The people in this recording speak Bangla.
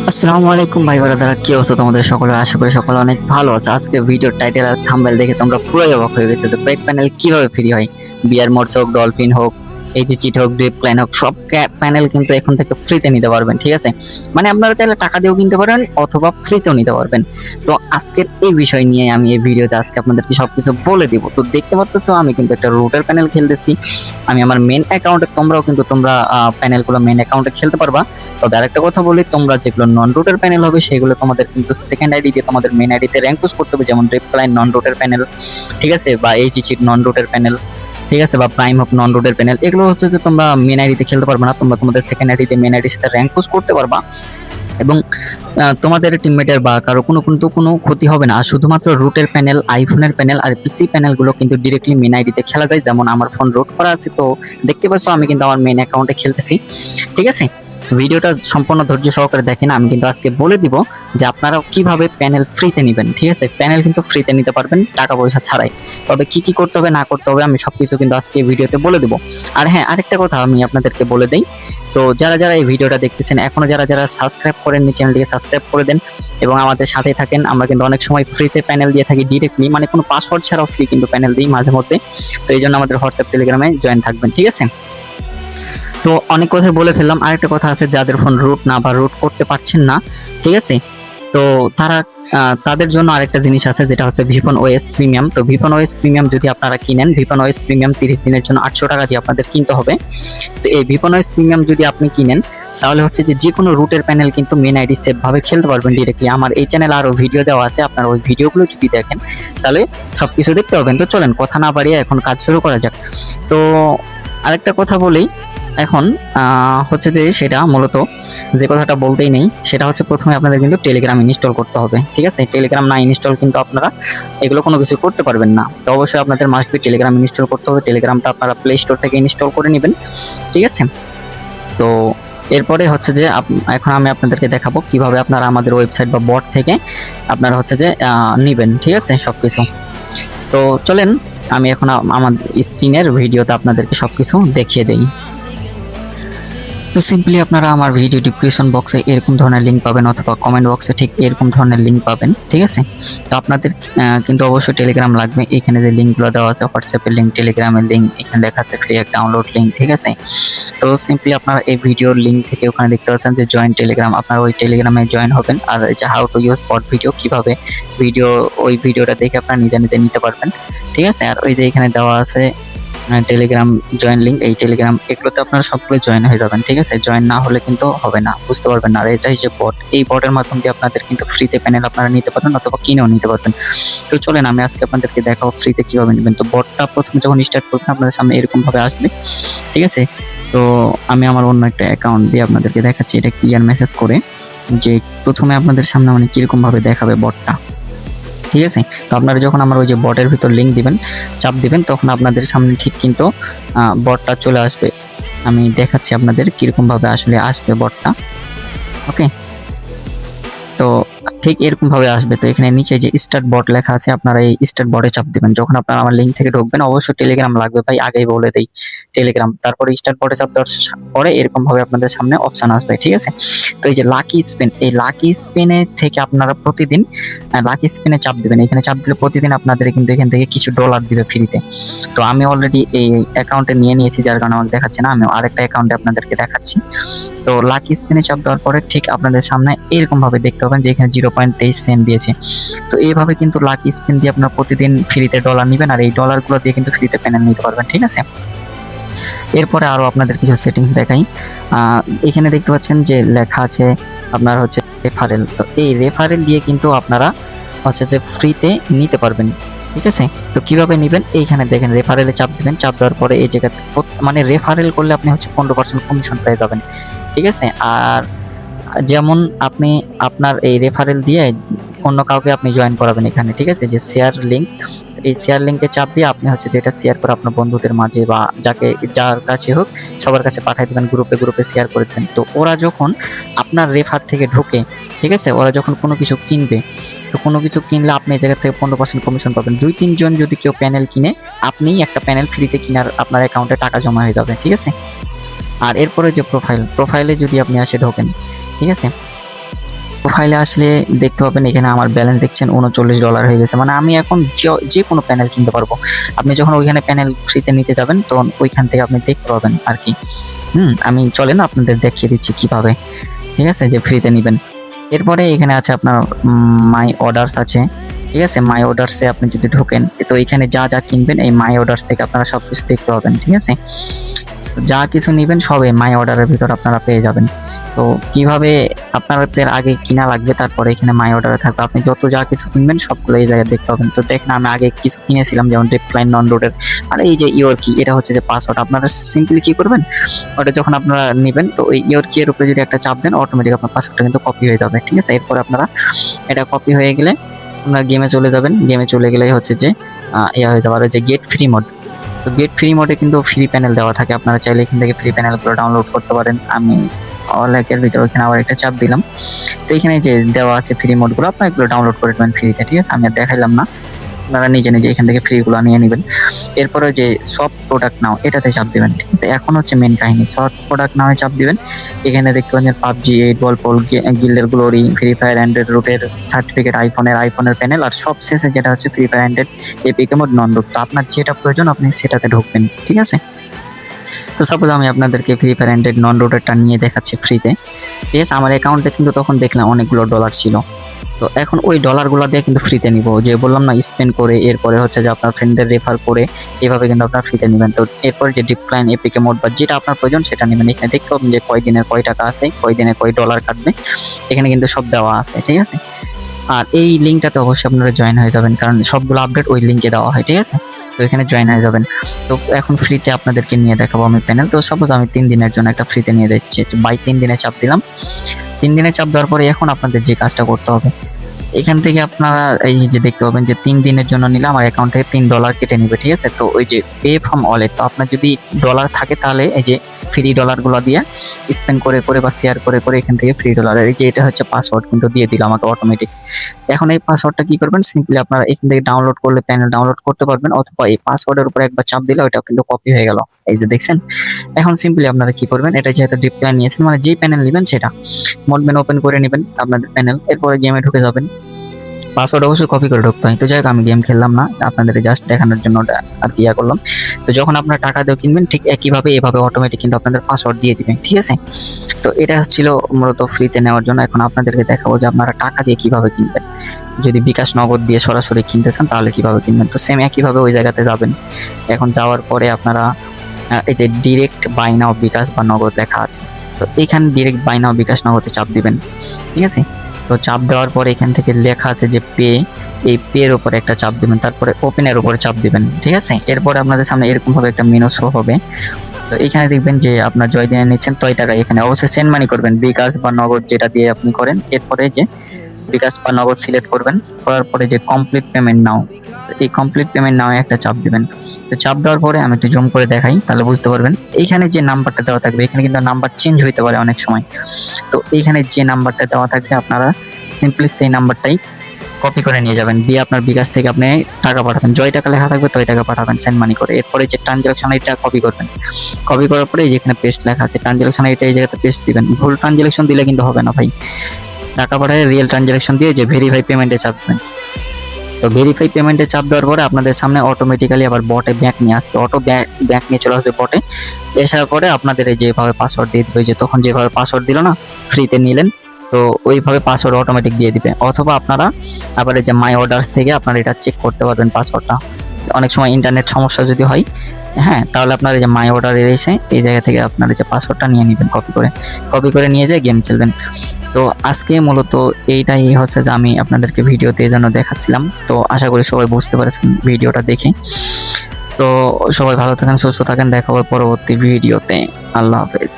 আসসালামু আলাইকুম ভাই ব্রাদার, কি অবস্থা তোমাদের সকলে? আশা করি সকলে অনেক ভালো আছে। আজকে ভিডিওর টাইটেল আর থাম্বনেল দেখে তোমরা পুরোই অবাক হয়ে গেছো যে পেট প্যানেল কিভাবে ফ্রি হয়। বিয়ার মোডস হোক, ডলফিন হোক, এই যে চিট হোক, ড্রিপ ক্লাইন হোক, সব প্যানেল কিন্তু এখন থেকে ফ্রিতে নিতে পারবেন। ঠিক আছে, মানে আপনারা চাইলে টাকা দিয়েও কিনতে পারেন অথবা ফ্রিতেও নিতে পারবেন। তো আজকের এই বিষয় নিয়ে আমি এই ভিডিওতে আজকে আপনাদেরকে সবকিছু বলে দিব। তো দেখতে পাচ্ছ আমি কিন্তু একটা রুটার প্যানেল খেলতেছি। আমি আমার মেন অ্যাকাউন্টে, তোমরাও কিন্তু তোমরা প্যানেলগুলো মেন অ্যাকাউন্টে খেলতে পারবা। তবে আরেকটা কথা বলি, তোমরা যেগুলো নন রুটের প্যানেল হবে সেগুলো তোমাদের কিন্তু সেকেন্ড আইডি দিয়ে তোমাদের মেন আইডিতে র্যাঙ্ক পুশ করতে হবে, যেমন রিপ্লাই নন রুটের প্যানেল, ঠিক আছে, বা এই চিচির নন রুটের প্যানেল, ঠিক আছে, বা প্রাইম হোক নন রুটের প্যানেল। এগুলো হচ্ছে যে তোমরা মেন আইডিতে খেলতে পারবে না, তোমরা তোমাদের সেকেন্ড আইডিতে মেন আইডির সাথে র্যাঙ্ক পুশ করতে পারবা। এবং তোমাদের টিমমেটের বা কারো কোনো ক্ষতি হবে না। আর শুধুমাত্র রুটের প্যানেল, আইফোনের প্যানেল আর পিসি প্যানেলগুলো কিন্তু ডিরেক্টলি মেন আইডিতে খেলা যায়। যেমন আমার ফোন রুট করা আছে, তো দেখতে পাচ্ছ আমি কিন্তু আমার মেন অ্যাকাউন্টে খেলতেছি। ঠিক আছে, ভিডিওটা সম্পূর্ণ ধৈর্য সহকারে দেখেন। আমি কিন্তু আজকে বলে দিব যে আপনারা কিভাবে প্যানেল ফ্রিতে নেবেন। ঠিক আছে, প্যানেল কিন্তু ফ্রিতে নিতে পারবেন টাকা পয়সা ছাড়াই। তবে কি কি করতে হবে না করতে হবে আমি সবকিছু কিন্তু আজকে এই ভিডিওতে বলে দেবো। আর হ্যাঁ, আরেকটা কথা আমি আপনাদেরকে বলে দেই। তো যারা যারা এই ভিডিওটা দেখতেছেন, এখনো যারা যারা সাবস্ক্রাইব করেননি, চ্যানেলটিকে সাবস্ক্রাইব করে দেন এবং আমাদের সাথেই থাকেন। আমরা কিন্তু অনেক সময় ফ্রিতে প্যানেল দিয়ে থাকি ডিরেক্টলি, মানে কোনো পাসওয়ার্ড ছাড়াও ফ্রি কিন্তু প্যানেল দিই মাঝে মধ্যে। তো এই জন্য আমাদের হোয়াটসঅ্যাপ টেলিগ্রামে জয়েন থাকবেন। ঠিক আছে, তো অনেক কথাই বলে ফেললাম। আরেকটা কথা আছে, যাদের ফোন রুট না বা রুট করতে পারছেন না, ঠিক আছে, তো তারা তাদের জন্য আরেকটা জিনিস আছে, যেটা হচ্ছে ভিপন ওএস প্রিমিয়াম। তো ভিপন ওএস প্রিমিয়াম যদি আপনারা কিনেন, ভিপন ওএস প্রিমিয়াম 30 দিনের জন্য 800 টাকা দিয়ে আপনাদের কিনতে হবে। তো এই ভিপন ওএস প্রিমিয়াম যদি আপনি কিনেন, তাহলে হচ্ছে যে কোনো রুটের প্যানেল কিন্তু মেন আইডি সেভ ভাবে খেলতে পারবেন ডিরেক্টলি। আমার এই চ্যানেলে আরো ভিডিও দেওয়া আছে, আপনারা ওই ভিডিওগুলো যদি দেখেন তাহলে সবকিছু দেখতে পাবেন। তো চলেন কথা না বাড়িয়ে এখন কাজ শুরু করা যাক। তো আরেকটা কথা বলি এখন, হচ্ছে যে সেটা মূলত যে কথাটা বলতেই নেই, সেটা হচ্ছে প্রথমে আপনাদের কিন্তু টেলিগ্রাম ইনস্টল করতে হবে। ঠিক আছে, টেলিগ্রাম না ইনস্টল কিন্তু আপনারা এগুলো কোনো কিছু করতে পারবেন না। তো অবশ্যই আপনাদের মাস্ট বি টেলিগ্রাম ইনস্টল করতে হবে। টেলিগ্রামটা আপনারা প্লে স্টোর থেকে ইনস্টল করে নেবেন। ঠিক আছে, তো এরপরে হচ্ছে যে এখন আমি আপনাদেরকে দেখাবো কিভাবে আপনারা আমাদের ওয়েবসাইট বা বট থেকে আপনারা হচ্ছে যে নেবেন। ঠিক আছে, সবকিছু। তো চলেন আমি এখন আমার স্ক্রিনের ভিডিওতে আপনাদেরকে সবকিছু দেখিয়ে দেই। তো সিম্পলি আপনারা আমার ভিডিও ডিসক্রিপশন বক্সে এরকম ধরনের লিঙ্ক পাবেন, অথবা কমেন্ট বক্সে ঠিক এরকম ধরনের লিঙ্ক পাবেন। ঠিক আছে, তো আপনাদের কিন্তু অবশ্যই টেলিগ্রাম লাগবে। এখানে যে লিঙ্কগুলো দেওয়া আছে, হোয়াটসঅ্যাপের লিঙ্ক, টেলিগ্রামের লিঙ্ক, এখানে লেখা আছে ফ্রি এক ডাউনলোড লিঙ্ক। ঠিক আছে, তো সিম্পলি আপনারা এই ভিডিওর লিঙ্ক থেকে ওখানে দেখতে পাচ্ছেন যে জয়েন টেলিগ্রাম, আপনারা ওই টেলিগ্রামে জয়েন হবেন। আর এই যে how to use bot video, কিভাবে ভিডিও, ওই ভিডিওটা দেখে আপনারা নিজে নিজে নিতে পারবেন। ঠিক আছে, আর ওই যে এখানে দেওয়া আছে টেলিগ্রাম জয়েন লিঙ্ক, এই টেলিগ্রাম, এগুলোতে আপনারা সবগুলো জয়েন হয়ে যাবেন। ঠিক আছে, জয়েন না হলে কিন্তু হবে না, বুঝতে পারবেন না। আর এটাই যে বট, এই বটের মাধ্যমে দিয়ে আপনাদের কিন্তু ফ্রিতে প্যানেল আপনারা নিতে পারবেন অথবা কিনেও নিতে পারবেন। তো চলেন আমি আজকে আপনাদেরকে দেখাবো ফ্রিতে কিভাবে নেবেন। তো বটটা প্রথমে যখন স্টার্ট করবেন আপনাদের সামনে এরকম ভাবে আসবে। ঠিক আছে, তো আমি আমার অন্য একটা অ্যাকাউন্ট দিয়ে আপনাদেরকে দেখাচ্ছি, এটা ক্লিয়ার মেসেজ করে, যে প্রথমে আপনাদের সামনে মানে কিরকম ভাবে দেখাবে বটটা। ঠিক আছে, তো আপনারা যখন আমার ওই যে বটের ভিতর লিঙ্ক দিবেন, চাপ দিবেন, তখন আপনাদের সামনে ঠিক কিন্তু বটটা চলে আসবে। আমি দেখাচ্ছি আপনাদের কিরকম ভাবে আসলে আসবে বটটা। ওকে, তো ঠিক এরকম ভাবে আসবে। তো এখানে নিচে যে স্টার্ট বট লেখা আছে, আপনারা এই স্টার্ট বটে চাপ দিবেন। যখন আপনারা আমার লিঙ্ক থেকে ঢুকবেন, অবশ্যই টেলিগ্রাম লাগবে ভাই, আগেই বলে দেই টেলিগ্রাম। তারপরে স্টার্ট বটে চাপ দেওয়ার পরে এরকম ভাবে আপনাদের সামনে অপশন আসবে। ঠিক আছে, তো এই যে লাকি স্পিন, এই লাকি স্পিনে থেকে আপনারা প্রতিদিন লাকি স্পিনে চাপ দিবেন। এখানে চাপ দিলে প্রতিদিন আপনাদের কিন্তু এখান থেকে কিছু ডলার দিবে ফ্রিতে। তো আমি অলরেডি এই অ্যাকাউন্টে নিয়ে নিয়েছি, যার কারণে আমাকে দেখাচ্ছে না, আমি আরেকটা অ্যাকাউন্টে আপনাদেরকে দেখাচ্ছি। তো লাকি স্পিনে চাপ দেওয়ার পরে ঠিক আপনাদের সামনে এরকম ভাবে দেখতে পাবেন যে এখানে 0.23 সেন্ট দিয়েছে। তো এইভাবে কিন্তু লাকি স্পিন দিয়ে আপনারা প্রতিদিন ফ্রিতে ডলার নেবেন, আর এই ডলারগুলো দিয়ে কিন্তু ফ্রিতে প্যানেল নিতে পারবেন। ঠিক আছে, এরপরে আরো আপনাদের কিছু সেটিংস দেখাই। এখানে দেখতে পাচ্ছেন যে লেখা আছে আপনার হচ্ছে রেফারেল। তো এই রেফারেল দিয়ে কিন্তু আপনারা হচ্ছে যে ফ্রিতে নিতে পারবেন। ঠিক আছে, তো কিভাবে নেবেন, এইখানে দেখেন রেফারেলে চাপ দিবেন। চাপ দেওয়ার পরে এই জায়গাতে মানে রেফারেল করলে আপনি হচ্ছে 15% কমিশন পেয়ে যাবেন। ঠিক আছে, আর যেমন আপনি আপনার এই রেফারেল দিয়ে অন্য কাউকে আপনি জয়েন করাবেন এখানে। ঠিক আছে, যে শেয়ার লিঙ্ক, এই শেয়ার লিঙ্কে চাপ দিয়ে আপনি হচ্ছে যেটা শেয়ার করে আপনার বন্ধুদের মাঝে বা যার কাছে হোক সবার কাছে পাঠিয়ে দেবেন, গ্রুপে গ্রুপে শেয়ার করে দেবেন। তো ওরা যখন আপনার রেফার থেকে ঢুকে, ঠিক আছে, ওরা যখন কোনো কিছু কিনবে, তো কোনো কিছু কিনলে আপনি এই জায়গা থেকে 15% কমিশন পাবেন। 2-3 জন যদি কেউ প্যানেল কিনে, আপনিই একটা প্যানেল ফ্রিতে কিনার আপনার অ্যাকাউন্টে টাকা জমা হয়ে যাবে। ঠিক আছে, আর এরপরে যে প্রোফাইলে যদি আপনি আসে ঢোকেন, ঠিক আছে, প্রোফাইলে আসলে দেখতে পাবেন এখানে আমার ব্যালেন্স দেখছেন $39 হয়ে গেছে। মানে আমি এখন যে কোনো প্যানেল কিনতে পারবো। আপনি যখন ওইখানে প্যানেল ফ্রিতে নিতে যাবেন তখন ওইখান থেকে আপনি দেখতে পাবেন আর কি। আমি চলেন আপনাদের দেখিয়ে দিচ্ছি কিভাবে, ঠিক আছে, যে ফ্রিতে নেবেন। এরপরে এখানে আছে আপনার মাই অর্ডারস আছে, ঠিক আছে। মাই অর্ডারসে আপনি যদি ঢোকেন তো এখানে যা যা কিনবেন এই মাই অর্ডারস থেকে আপনারা সবকিছু দেখতে পাবেন, ঠিক আছে। যা কিছু নেবেন সবে মাই অর্ডারের ভিতর আপনারা পেয়ে যাবেন। তো কিভাবে আপনাদের আগে কিনা লাগবে, তারপরে এখানে মাই অর্ডারে থাকবে। আপনি যত যা কিছু কিনবেন সবগুলো এই জায়গায় দেখতে পাবেন। তো দেখেন আমি আগে কিছু কিনেছিলাম, যেমন ডিপ্লাইন নন রোডের, আর এই যে ইওর কি, এটা হচ্ছে যে পাসওয়ার্ড। আপনারা সিম্পলি কি করবেন, ওটা যখন আপনারা নেবেন তো ওই ইওর কি এর উপরে যদি একটা চাপ দেন অটোমেটিক আপনার পাসওয়ার্ডটা কিন্তু কপি হয়ে যাবে, ঠিক আছে। এরপর আপনারা এটা কপি হয়ে গেলে আপনারা গেমে চলে যাবেন। গেমে চলে গেলে হচ্ছে যে ইয়া হয়ে যাবে, আর যে গেট ফ্রি মোড। তো গেট ফ্রি মোডে কিন্তু ফ্রি প্যানেল দেওয়া থাকে, আপনারা চাইলে এখান থেকে ফ্রি প্যানেলগুলো ডাউনলোড করতে পারেন। আমি অনলাইনের ভিতরে এখানে আবার একটা চাপ দিলাম, তো এখানে যে দেওয়া আছে ফ্রি মোডগুলো আপনারা এগুলো ডাউনলোড করে নেবেন ফ্রিতে, ঠিক আছে। আমি আর দেখাইলাম না, আপনারা নিজে নিজে এখান থেকে ফ্রিগুলো নিয়ে নেবেন। এরপরে যে সফট প্রোডাক্ট নাও এটাতে চাপ দিবেন, ঠিক আছে। এখন হচ্ছে মেন কাহিনী, সফট প্রোডাক্ট নাও চাপ দিবেন। এখানে দেখতে পাচ্ছেন পাবজি, 8 বল পোল, গিল্ডের গ্লোরি, ফ্রি ফায়ার অ্যান্ড্রয়েড রুটের সার্টিফিকেট, আইফোনের প্যানেল, আর সব শেষে যেটা হচ্ছে Free Fire Android epic mode non root. তো আপনার যেটা প্রয়োজন আপনি সেটাতে ঢুকবেন, ঠিক আছে। তো সাপোজ আমি আপনাদেরকে ফ্রি ফায়ার অ্যান্ড্রয়েড নন রুটেরটা নিয়ে দেখাচ্ছি ফ্রিতে, ঠিক আছে। আমার অ্যাকাউন্টে কিন্তু তখন দেখলাম অনেকগুলো ডলার ছিল। তো এখন ওই ডলারগুলো দিয়ে কিন্তু ফ্রিতে নিব, যে বললাম না, স্পেন্ড করে এরপরে হচ্ছে যে আপনার ফ্রেন্ডদের রেফার করে এভাবে কিন্তু আপনার ফ্রিতে নেবেন। তো এরপরে যে ডিপ্লাইন এপিকে মোড বা যেটা আপনার প্রয়োজন সেটা নেবেন। এখানে দেখতে পাবেন যে কয় দিনের কয় টাকা আছে, কয় দিনে কয় ডলার কাটবে, এখানে কিন্তু সব দেওয়া আছে, ঠিক আছে। আর এই লিঙ্কটাতে অবশ্যই আপনারা জয়েন হয়ে যাবেন, কারণ সবগুলো আপডেট ওই লিঙ্কে দেওয়া হয়, ঠিক আছে। তো এখানে জয়েন হয়ে যাবেন। তো এখন ফ্রিতে আপনাদেরকে নিয়ে দেখাবো আমি প্যানেল। তো সাপোজ আমি 3 দিনের জন্য একটা ফ্রিতে নিয়ে দিচ্ছি, বাই 3 দিনে চাপ দিলাম। 3 দিনে চাপ দেওয়ার পরে এখন আপনাদের যে কাজটা করতে হবে, এখান থেকে আপনারা এই যে দেখতে পাবেন যে 3 দিনের জন্য নিলে আমার অ্যাকাউন্ট থেকে $3 কেটে নেবে, ঠিক আছে। তো ওই যে পে ফ্রম ওয়ালেট, তো আপনার যদি ডলার থাকে তাহলে এই যে ফ্রি ডলারগুলো দিয়ে স্পেন্ড করে করে বা শেয়ার করে করে এখান থেকে ফ্রি ডলার, এই যে এটা হচ্ছে পাসওয়ার্ড কিন্তু দিয়ে দিল আমাকে অটোমেটিক। এখন এই পাসওয়ার্ডটা কি করবেন, সিম্পলি আপনারা এখান থেকে ডাউনলোড করলে প্যানেল ডাউনলোড করতে পারবেন, অথবা এই পাসওয়ার্ডের উপর একবার চাপ দিলে ওইটাও কিন্তু কপি হয়ে গেল, এই যে দেখছেন। এখন সিম্পলি আপনারা কি করবেন, এটা যেহেতু ডিপ্লয় নিয়েছেন মানে যেই প্যানেল নেবেন সেটা মোড মেনু ওপেন করে নেবেন আপনাদের প্যানেল, এরপরে গেমে ঢুকে যাবেন। পাসওয়ার্ড অবশ্যই কপি করে ঢুকতে হয়। তো যাই হোক আমি গেম খেললাম না, আপনাদের জাস্ট দেখানোর জন্য ওটা আর কি ইয়া করলাম। তো যখন আপনারা টাকা দিয়ে কিনবেন ঠিক একইভাবে এভাবে অটোমেটিক কিন্তু আপনাদের পাসওয়ার্ড দিয়ে দিবেন, ঠিক আছে। তো এটা ছিল মূলত ফ্রিতে নেওয়ার জন্য। এখন আপনাদেরকে দেখাবো যে আপনারা টাকা দিয়ে কিভাবে কিনবেন। যদি বিকাশ নগদ দিয়ে সরাসরি কিনতে চান তাহলে কিভাবে কিনবেন। তো সেম একইভাবে ওই জায়গাতে যাবেন। এখন যাওয়ার পরে আপনারা এই যে ডিরেক্ট বাই নাও বিকাশ বা নগদ লেখা আছে, তো এখানে ডিরেক্ট বাই নাও বিকাশ নগদে চাপ দিবেন, ঠিক আছে। তো চাপ দেওয়ার পরে এখান থেকে লেখা আছে যে পে, এই পে এর উপরে একটা চাপ দিবেন, তারপরে ওপেনের উপরে চাপ দিবেন, ঠিক আছে। এরপরে আপনাদের সামনে এরকম ভাবে একটা মেনু শো হবে। তো এখানে দেখবেন যে আপনার জয় দিনে নিচ্ছেন তয় টাকা, এখানে অবশ্যই সেন্ড মানি করবেন, বিকাশ বা নগদ যেটা দিয়ে আপনি করেন। এরপরে যে বিকাশ বা নগদ সিলেক্ট করবেন, করার পরে যে কমপ্লিট পেমেন্ট নাও, এই কমপ্লিট পেমেন্ট নাও একটা চাপ দিবেন। তো চাপ দেওয়ার পরে আমি একটু জুম করে দেখাই তাহলে বুঝতে পারবেন। এইখানে যে নাম্বারটা দেওয়া থাকবে, এখানে কিন্তু নাম্বার চেঞ্জ হইতে পারে অনেক সময়। তো এইখানে যে নাম্বারটা দেওয়া থাকবে আপনারা সিম্পলি সেই নাম্বারটাই কপি করে নিয়ে যাবেন, দিয়ে আপনার বিকাশ থেকে আপনি টাকা পাঠাবেন, জয় টাকা লেখা থাকবে তয় টাকা পাঠাবেন সেন্ড মানি করে। এরপরে যে ট্রানজাকশন এটা কপি করবেন, কপি করার পরে যেখানে পেস্ট লেখা আছে ট্রানজাকশন এটা এই জায়গাতে পেস্ট দিবেন। ভুল ট্রানজাকশন দিলে কিন্তু হবে না ভাই, টাকা পাঠায় রিয়েল ট্রানজাকশন দিয়ে যে ভেরিফাই পেমেন্টে চাপ দেবেন। তো ভেরিফাই পেমেন্টে চাপ দেওয়ার পরে আপনাদের সামনে অটোমেটিক্যালি আবার বটে ব্যাংক নিয়ে আসবে, অটো ব্যাংক নিয়ে চলে আসবে বটে। আসার পরে আপনাদের এই যেভাবে পাসওয়ার্ড দিয়ে দেবে, যে তখন যেভাবে পাসওয়ার্ড দিল না ফ্রিতে নিলেন, তো ওইভাবে পাসওয়ার্ড অটোমেটিক দিয়ে দিবে। অথবা আপনারা আবার এই যে মাই অর্ডারস থেকে আপনারা এটা চেক করতে পারবেন পাসওয়ার্ডটা। অনেক সময় ইন্টারনেট সমস্যা যদি হয়, হ্যাঁ, তাহলে আপনার এই যে মাই অর্ডারে এসে এই জায়গা থেকে আপনার এই যে পাসওয়ার্ডটা নিয়ে নেবেন, কপি করে নিয়ে যেয়ে গেম খেলবেন। তো আজকে মূলত এইটাই হচ্ছে যে আমি আপনাদেরকে ভিডিওতে এই জন্য দেখাচ্ছিলাম। তো আশা করি সবাই বুঝতে পেরেছেন ভিডিওটা দেখে। তো সবাই ভালো থাকেন, সুস্থ থাকেন, দেখা হবে পরবর্তী ভিডিওতে। আল্লাহ হাফেজ।